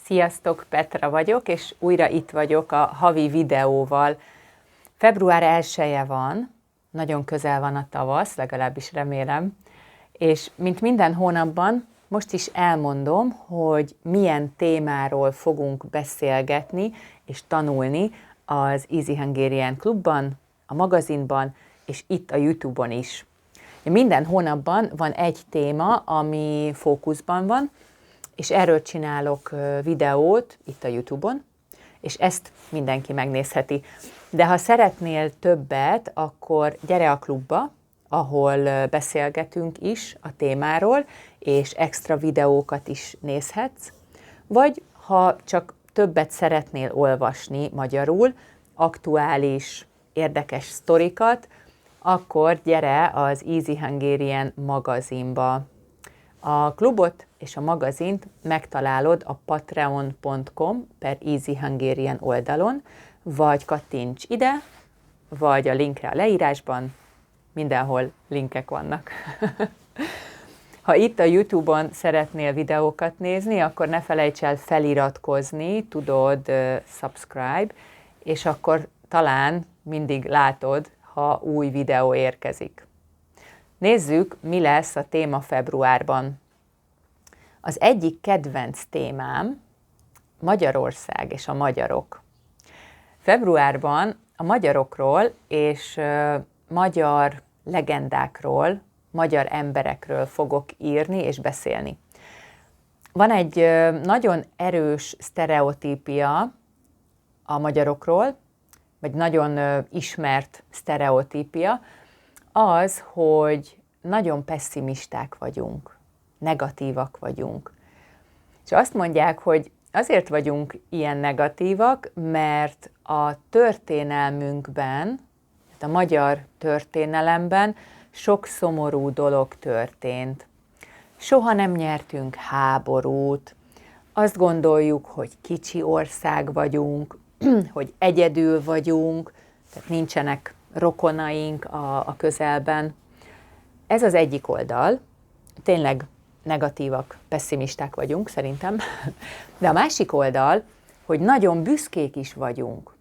Sziasztok, Petra vagyok, és újra itt vagyok a havi videóval. Február 1-e van, nagyon közel van a tavasz, legalábbis remélem, és mint minden hónapban, most is elmondom, hogy milyen témáról fogunk beszélgetni és tanulni az Easy Hungarian Klubban, a magazinban, és itt a YouTube-on is. Minden hónapban van egy téma, ami fókuszban van, és erről csinálok videót itt a YouTube-on, és ezt mindenki megnézheti. De ha szeretnél többet, akkor gyere a klubba, ahol beszélgetünk is a témáról, és extra videókat is nézhetsz, vagy ha csak többet szeretnél olvasni magyarul, aktuális, érdekes sztorikat, akkor gyere az Easy Hungarian magazinba. A klubot és a magazint megtalálod a patreon.com/Easy Hungarian oldalon, vagy kattints ide, vagy a linkre a leírásban, mindenhol linkek vannak. Ha itt a YouTube-on szeretnél videókat nézni, akkor ne felejts el feliratkozni, tudod, subscribe, és akkor talán mindig látod, ha új videó érkezik. Nézzük, mi lesz a téma februárban. Az egyik kedvenc témám Magyarország és a magyarok. Februárban a magyarokról és magyar legendákról, magyar emberekről fogok írni és beszélni. Van egy nagyon erős sztereotípia a magyarokról, vagy nagyon ismert sztereotípia, az, hogy nagyon pesszimisták vagyunk, negatívak vagyunk. És azt mondják, hogy azért vagyunk ilyen negatívak, mert a történelmünkben, a magyar történelemben sok szomorú dolog történt. Soha nem nyertünk háborút, azt gondoljuk, hogy kicsi ország vagyunk, hogy egyedül vagyunk, tehát nincsenek rokonaink a közelben. Ez az egyik oldal, tényleg negatívak, pesszimisták vagyunk szerintem, de a másik oldal, hogy nagyon büszkék is vagyunk.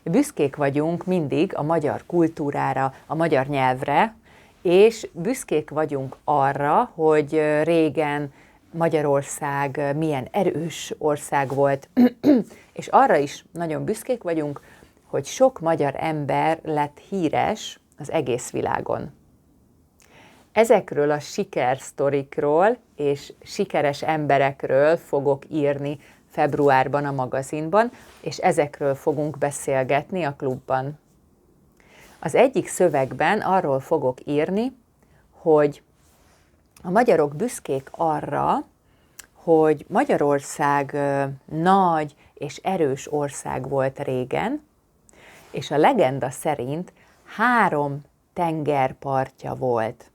Büszkék vagyunk mindig a magyar kultúrára, a magyar nyelvre, és büszkék vagyunk arra, hogy régen Magyarország milyen erős ország volt, és arra is nagyon büszkék vagyunk, hogy sok magyar ember lett híres az egész világon. Ezekről a sikersztorikról és sikeres emberekről fogok írni februárban a magazinban, és ezekről fogunk beszélgetni a klubban. Az egyik szövegben arról fogok írni, hogy a magyarok büszkék arra, hogy Magyarország nagy és erős ország volt régen, és a legenda szerint 3 tengerpartja volt.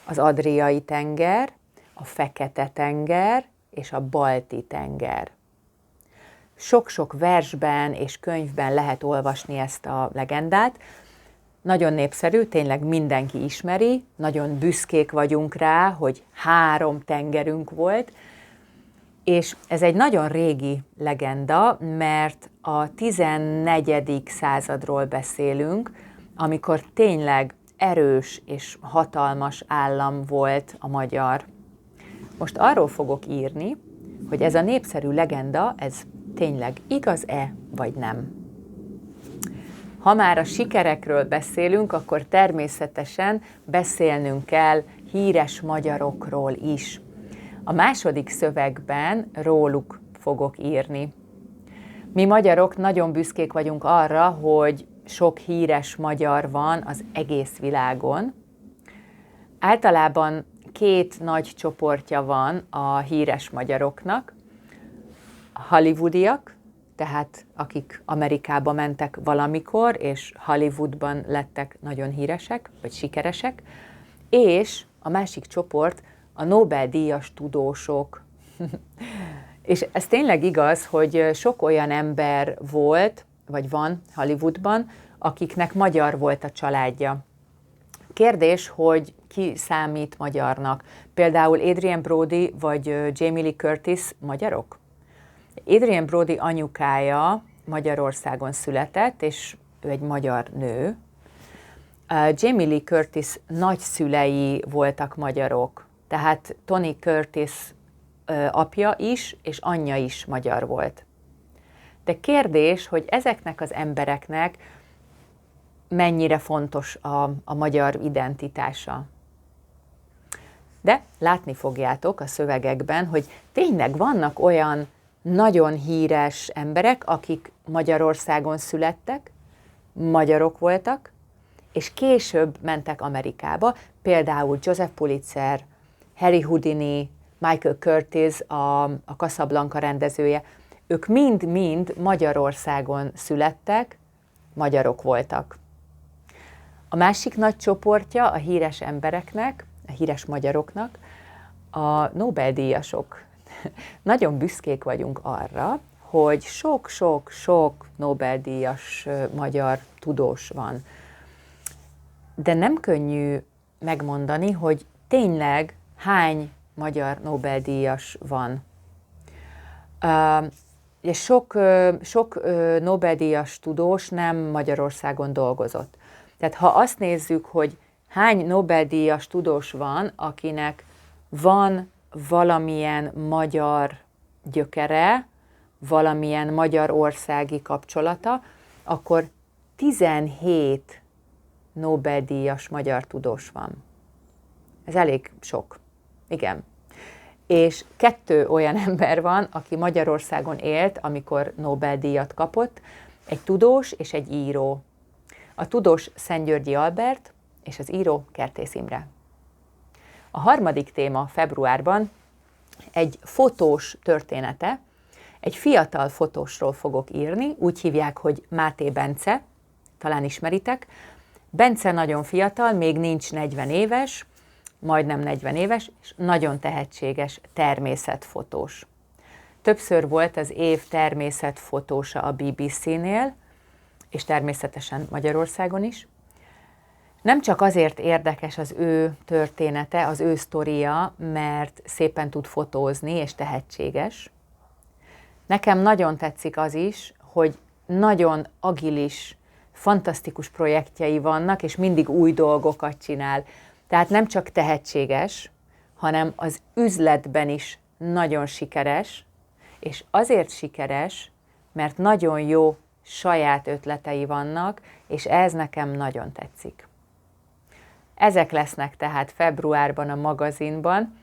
Az Adriai-tenger, a Fekete-tenger és a Balti-tenger. Sok-sok versben és könyvben lehet olvasni ezt a legendát. Nagyon népszerű, tényleg mindenki ismeri, nagyon büszkék vagyunk rá, hogy 3 tengerünk volt, és ez egy nagyon régi legenda, mert a 14. századról beszélünk, amikor tényleg erős és hatalmas állam volt a magyar. Most arról fogok írni, hogy ez a népszerű legenda, ez tényleg igaz-e, vagy nem. Ha már a sikerekről beszélünk, akkor természetesen beszélnünk kell híres magyarokról is. A második szövegben róluk fogok írni. Mi magyarok nagyon büszkék vagyunk arra, hogy sok híres magyar van az egész világon. Általában 2 nagy csoportja van a híres magyaroknak. A hollywoodiak, tehát akik Amerikába mentek valamikor, és Hollywoodban lettek nagyon híresek, vagy sikeresek, és a másik csoport a Nobel-díjas tudósok. És ez tényleg igaz, hogy sok olyan ember volt, vagy van Hollywoodban, akiknek magyar volt a családja. Kérdés, hogy ki számít magyarnak. Például Adrien Brody vagy Jamie Lee Curtis magyarok? Adrien Brody anyukája Magyarországon született, és ő egy magyar nő. Jamie Lee Curtis nagyszülei voltak magyarok, tehát Tony Curtis apja is, és anyja is magyar volt. De kérdés, hogy ezeknek az embereknek mennyire fontos a magyar identitása. De látni fogjátok a szövegekben, hogy tényleg vannak olyan nagyon híres emberek, akik Magyarországon születtek, magyarok voltak, és később mentek Amerikába, például Joseph Pulitzer, Harry Houdini, Michael Curtiz, a Casablanca rendezője, ők mind-mind Magyarországon születtek, magyarok voltak. A másik nagy csoportja a híres embereknek, a híres magyaroknak, a Nobel-díjasok. Nagyon büszkék vagyunk arra, hogy sok-sok-sok Nobel-díjas magyar tudós van. De nem könnyű megmondani, hogy tényleg hány magyar Nobel-díjas van. Sok Nobel-díjas tudós nem Magyarországon dolgozott. Tehát ha azt nézzük, hogy hány Nobel-díjas tudós van, akinek van valamilyen magyar gyökere, valamilyen magyarországi kapcsolata, akkor 17 Nobel-díjas magyar tudós van. Ez elég sok. Igen. És 2 olyan ember van, aki Magyarországon élt, amikor Nobel-díjat kapott, egy tudós és egy író. A tudós Szentgyörgyi Albert, és az író Kertész Imre. A harmadik téma februárban egy fotós története, egy fiatal fotósról fogok írni, úgy hívják, hogy Máté Bence, talán ismeritek. Bence nagyon fiatal, még nincs 40 éves, majdnem 40 éves, és nagyon tehetséges természetfotós. Többször volt az év természetfotósa a BBC-nél, és természetesen Magyarországon is. Nem csak azért érdekes az ő története, az ő sztoria, mert szépen tud fotózni, és tehetséges. Nekem nagyon tetszik az is, hogy nagyon agilis, fantasztikus projektjei vannak, és mindig új dolgokat csinál. Tehát nem csak tehetséges, hanem az üzletben is nagyon sikeres, és azért sikeres, mert nagyon jó saját ötletei vannak, és ez nekem nagyon tetszik. Ezek lesznek tehát februárban a magazinban.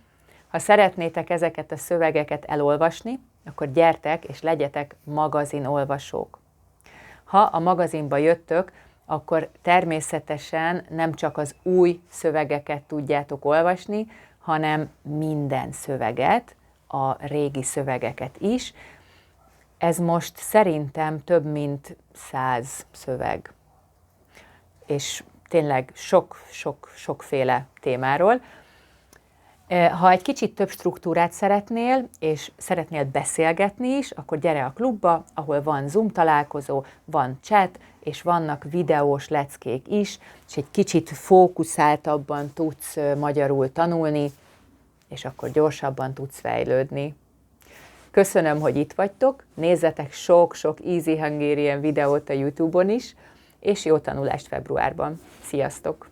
Ha szeretnétek ezeket a szövegeket elolvasni, akkor gyertek és legyetek magazinolvasók. Ha a magazinba jöttök, akkor természetesen nem csak az új szövegeket tudjátok olvasni, hanem minden szöveget, a régi szövegeket is. Ez most szerintem több mint 100 szöveg. És tényleg sokféle témáról. Ha egy kicsit több struktúrát szeretnél, és szeretnél beszélgetni is, akkor gyere a klubba, ahol van Zoom találkozó, van chat, és vannak videós leckék is, és egy kicsit fókuszáltabban tudsz magyarul tanulni, és akkor gyorsabban tudsz fejlődni. Köszönöm, hogy itt vagytok, nézzetek sok-sok Easy Hungarian videót a YouTube-on is, és jó tanulást februárban. Sziasztok!